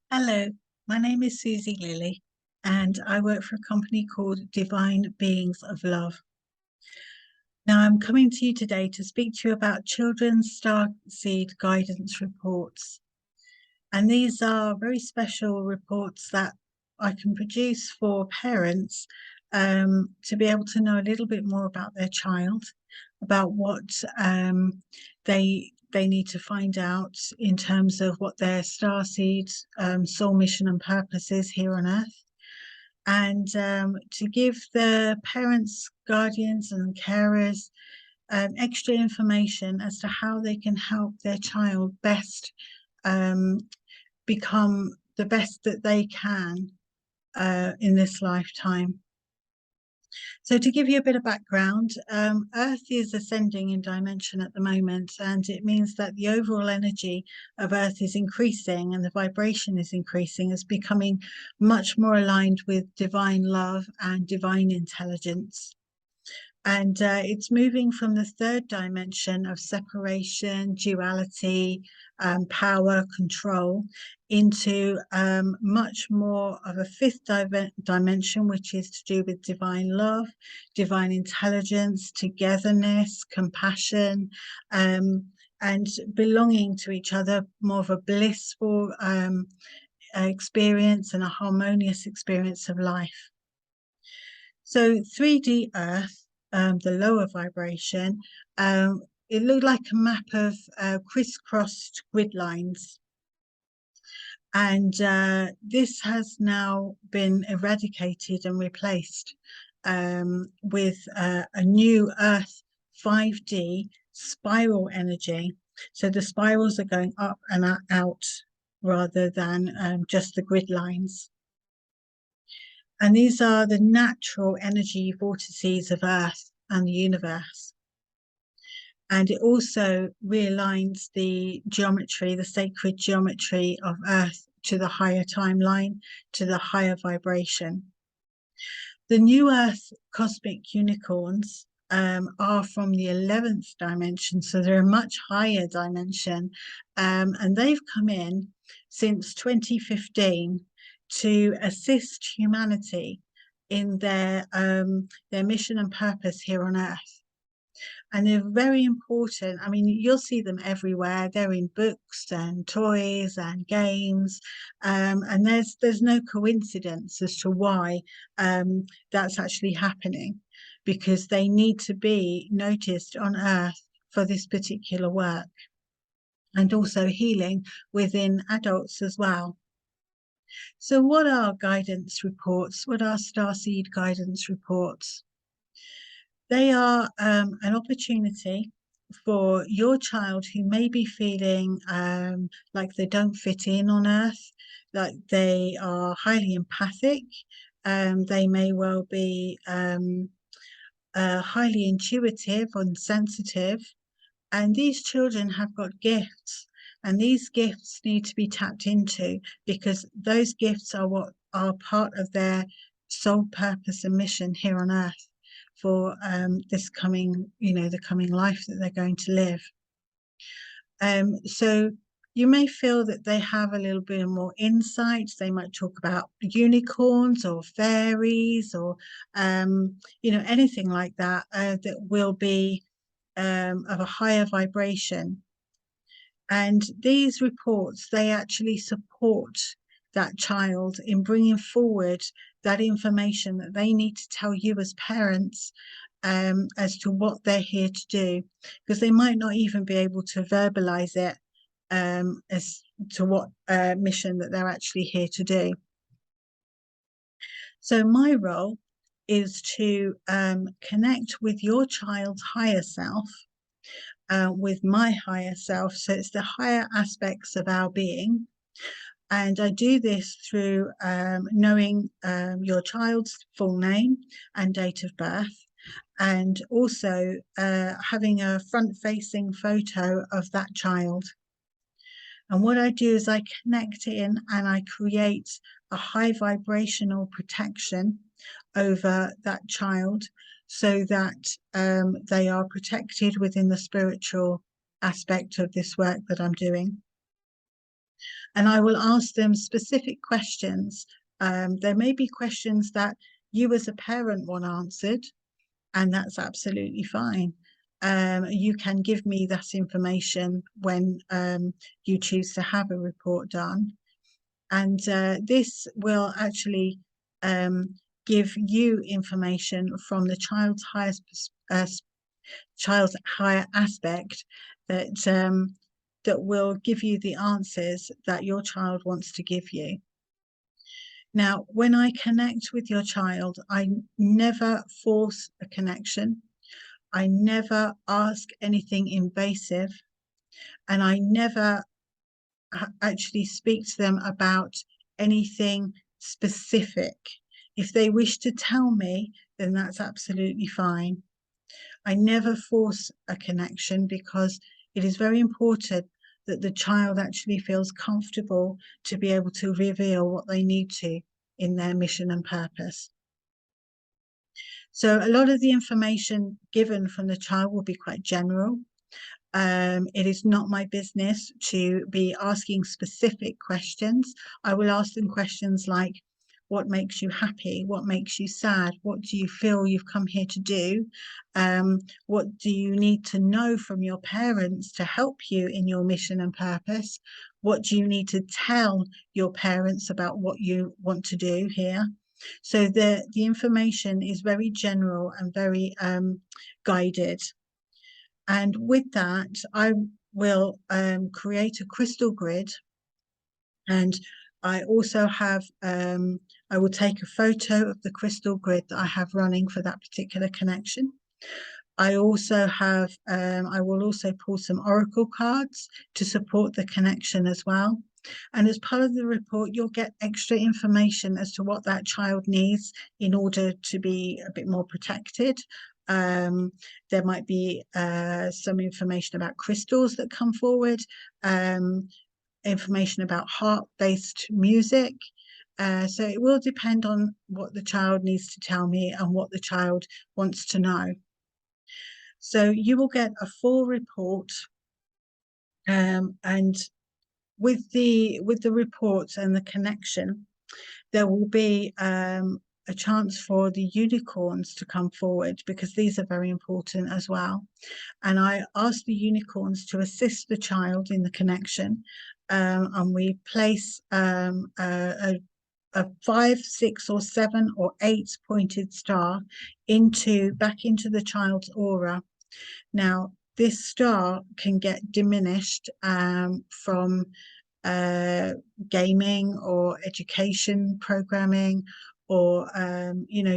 Hello, my name is Susie Lilly, and I work for a company called Divine Beings of Love. Now, I'm coming to you today to speak to you about children's Starseed guidance reports. And these are very special reports that I can produce for parents to be able to know a little bit more about their child, about what they need to find out in terms of what their starseed soul mission and purpose is here on Earth, and to give the parents, guardians, and carers extra information as to how they can help their child best um, become the best that they can in this lifetime. So, to give you a bit of background, Earth is ascending in dimension at the moment, and it means that the overall energy of Earth is increasing and the vibration is increasing, is becoming much more aligned with divine love and divine intelligence. And it's moving from the third dimension of separation, duality, power, control, into much more of a fifth dimension, which is to do with divine love, divine intelligence, togetherness, compassion, and belonging to each other, more of a blissful experience and a harmonious experience of life. So 3D Earth, the lower vibration, it looked like a map of crisscrossed grid lines. And this has now been eradicated and replaced with a new Earth 5D spiral energy. So the spirals are going up and out rather than just the grid lines. And these are the natural energy vortices of Earth and the universe. And it also realigns the geometry, the sacred geometry of Earth to the higher timeline, to the higher vibration. The new Earth cosmic unicorns are from the 11th dimension, so they're a much higher dimension. And they've come in since 2015 to assist humanity in their mission and purpose here on Earth. And they're very important. I mean, you'll see them everywhere. They're in books and toys and games, and there's no coincidence as to why that's actually happening, because they need to be noticed on Earth for this particular work, and also healing within adults as well. So, what are guidance reports? What are Starseed guidance reports? They are an opportunity for your child who may be feeling like they don't fit in on Earth, like they are highly empathic, they may well be highly intuitive and sensitive. And these children have got gifts, and these gifts need to be tapped into, because those gifts are what are part of their soul purpose and mission here on Earth for this coming, the coming life that they're going to live. So you may feel that they have a little bit more insight. They might talk about unicorns or fairies or, anything like that that will be of a higher vibration. And these reports, they actually support that child in bringing forward that information that they need to tell you as parents as to what they're here to do, because they might not even be able to verbalize it as to what mission that they're actually here to do. So my role is to connect with your child's higher self, with my higher self. So it's the higher aspects of our being. And I do this through knowing your child's full name and date of birth, and also having a front-facing photo of that child. And what I do is I connect in and I create a high vibrational protection over that child, so that they are protected within the spiritual aspect of this work that I'm doing. And I will ask them specific questions. There may be questions that you as a parent want answered, and that's absolutely fine. You can give me that information when you choose to have a report done. And this will actually give you information from the child's higher aspect that that will give you the answers that your child wants to give you. Now, when I connect with your child, I never force a connection. I never ask anything invasive, and I never actually speak to them about anything specific. If they wish to tell me, then that's absolutely fine. I never force a connection because it is very important that the child actually feels comfortable to be able to reveal what they need to in their mission and purpose. So a lot of the information given from the child will be quite general. It is not my business to be asking specific questions. I will ask them questions like, what makes you happy? What makes you sad? What do you feel you've come here to do? What do you need to know from your parents to help you in your mission and purpose? What do you need to tell your parents about what you want to do here? So the information is very general and very guided. And with that, I will create a crystal grid. And I also have, I will take a photo of the crystal grid that I have running for that particular connection. I also have, I will also pull some oracle cards to support the connection as well. And as part of the report, you'll get extra information as to what that child needs in order to be a bit more protected. There might be some information about crystals that come forward, information about heart-based music. So it will depend on what the child needs to tell me and what the child wants to know. So you will get a full report, and with the report and the connection, there will be a chance for the unicorns to come forward, because these are very important as well. And I ask the unicorns to assist the child in the connection, and we place a 5, 6, or 7, or 8 pointed star back into the child's aura. Now, this star can get diminished from gaming or education programming, or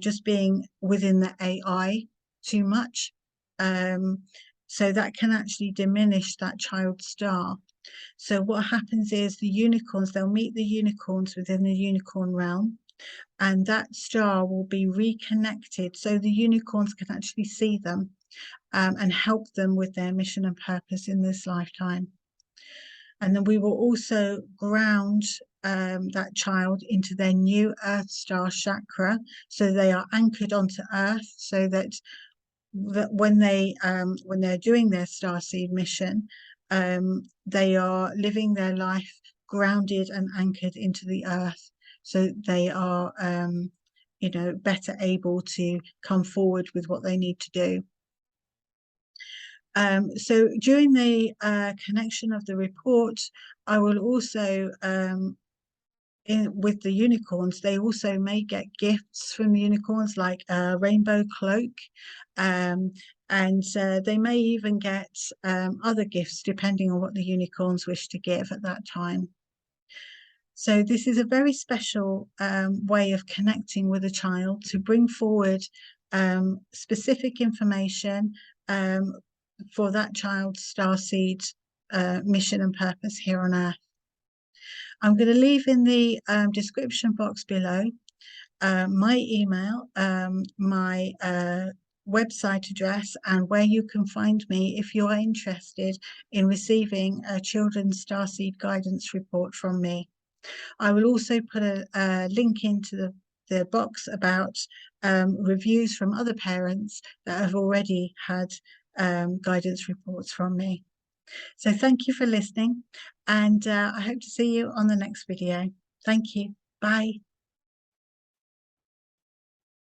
just being within the AI too much. So that can actually diminish that child's star. So what happens is the unicorns, they'll meet the unicorns within the unicorn realm, and that star will be reconnected so the unicorns can actually see them and help them with their mission and purpose in this lifetime. And then we will also ground that child into their new Earth Star chakra, so they are anchored onto Earth, so that when they're doing their Starseed mission, they are living their life grounded and anchored into the Earth, so they are better able to come forward with what they need to do. So during the connection of the report, I will also, with the unicorns, they also may get gifts from the unicorns, like a rainbow cloak, and they may even get other gifts depending on what the unicorns wish to give at that time. So this is a very special way of connecting with a child, to bring forward specific information for that child's starseed mission and purpose here on Earth. I'm going to leave in the description box below my email, my website address, and where you can find me if you are interested in receiving a children's starseed guidance report from me. I will also put a link into the box about reviews from other parents that have already had guidance reports from me. So thank you for listening, and I hope to see you on the next video. Thank you. Bye.